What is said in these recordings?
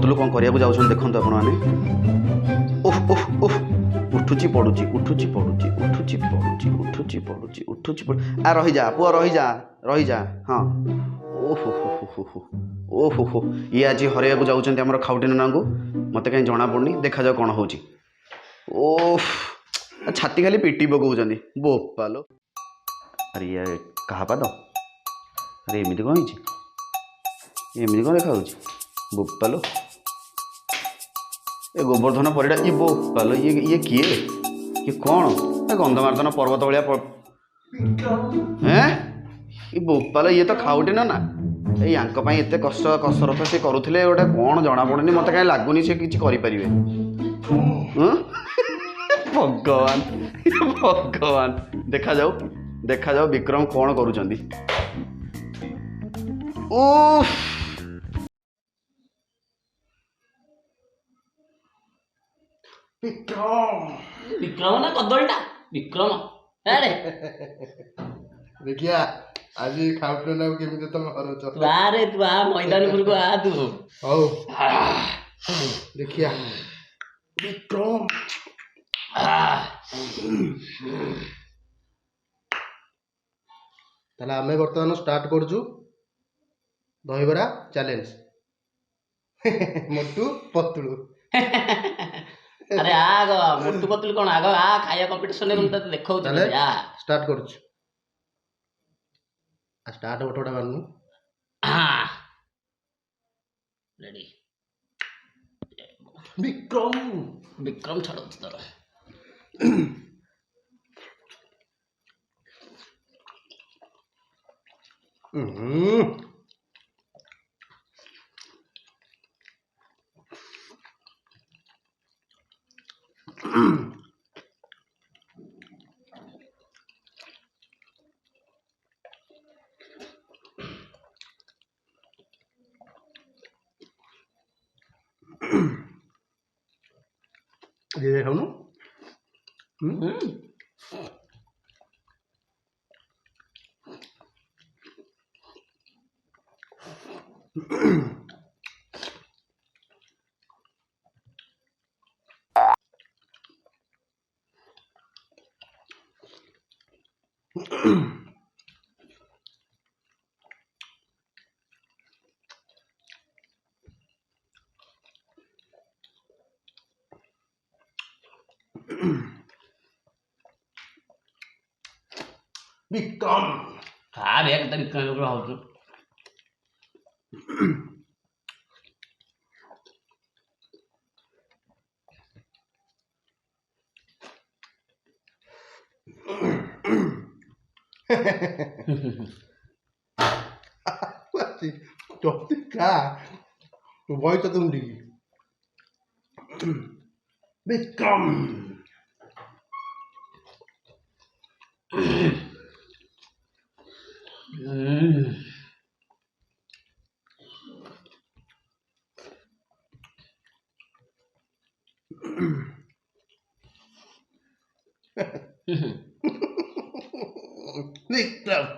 बदलू कौन करने जाऊँ देखो आपण मैंने ओह ओह ओह उठुची पड़ुची उठुची पड़ुची उठुची पड़ुची उठुची पड़ुची उठुची पड़ आ रही जा पुआ रही जा हाँ ओहो हो ओहो हो ये आज हरैया जाऊँच आम खाउटिनाना को मत कहीं जना पड़नी देखा जाओ कौन हो ओह छाती खाली पिटी पकाउछन्ति बोपालो अरे ये कहा पाद अरे एमती कौन एमती कौन देखा बोपालो ए गोवर्धन परिडा ये बोपालो ये किए ये कौन गंधमार्दन पर्वत भाया हैं ये बोपालो ये तो खाउटिनाना ना एत कष्ट कसरत से करुले गोटे कौन जना पड़नी मत कहीं लगुनि से किसी करें भगवान भगवान देखा जाओ विक्रम कौन करुचंदी ओह विक्रम ना कदलटा विक्रम अरे देखिया आज खाउटिनाना केमिति तुम हरच तू आ रे तू आ मैदान पर को आ तू हौ देखिया विक्रम ताले आमे वर्तमान स्टार्ट करजु दहीबरा चैलेंज मोटू पतलू अरे आग मोटू पतलू कौन आग आ खाया कंपटीशन में तो देखौ ताले स्टार्ट करजु आ स्टार्ट गोटोटा माननु हां रेडी विक्रम छाड़ो तारा ये देखो ना विक्रम खा बे एकदम विक्रम को हो तो क्या वही तो तुम दी विक्रम विक्रम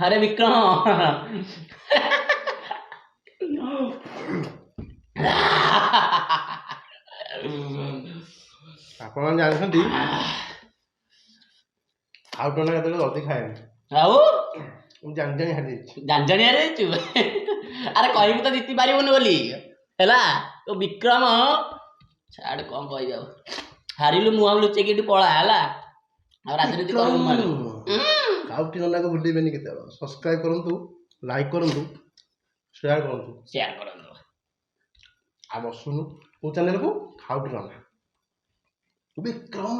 अरे विक्रम ଆପଣମାନେ ଜାଣିଛନ୍ତି ଖାଉଟନା କେତେବେଳେ ଜଲ୍ଦି ଖାଏନି। ଆଉ ମୁଁ ଜାଣି ହାରିଯାଇଛି। ଜାଣିଜାଣିଆରେ ଯାଇଛୁ ଆରେ କହିବୁ ତ ଜିତି ପାରିବୁନି ବୋଲି ହେଲା। ତ ବିକ୍ରମ ଛାଡ କଣ କହିବି ଆଉ, ହାରିଲୁ ମୁହଁ ଲୁଚେଇକି ଏଠି ପଳା ହେଲା। ଆଉ ରାଜନୀତି କରିବୁନି ମାନେ ଖାଉଟିନାକୁ ଭୁଲିବେନି କେତେବେଳେ। ସବସ୍କ୍ରାଇବ କରନ୍ତୁ, ଲାଇକ୍ କରନ୍ତୁ, ସେୟାର କରନ୍ତୁ। ଆଉ ବସୁନୁ କୋଉ ଚ୍ୟାନେଲକୁ, ଖାଉଟିନା ବିକ୍ରମ।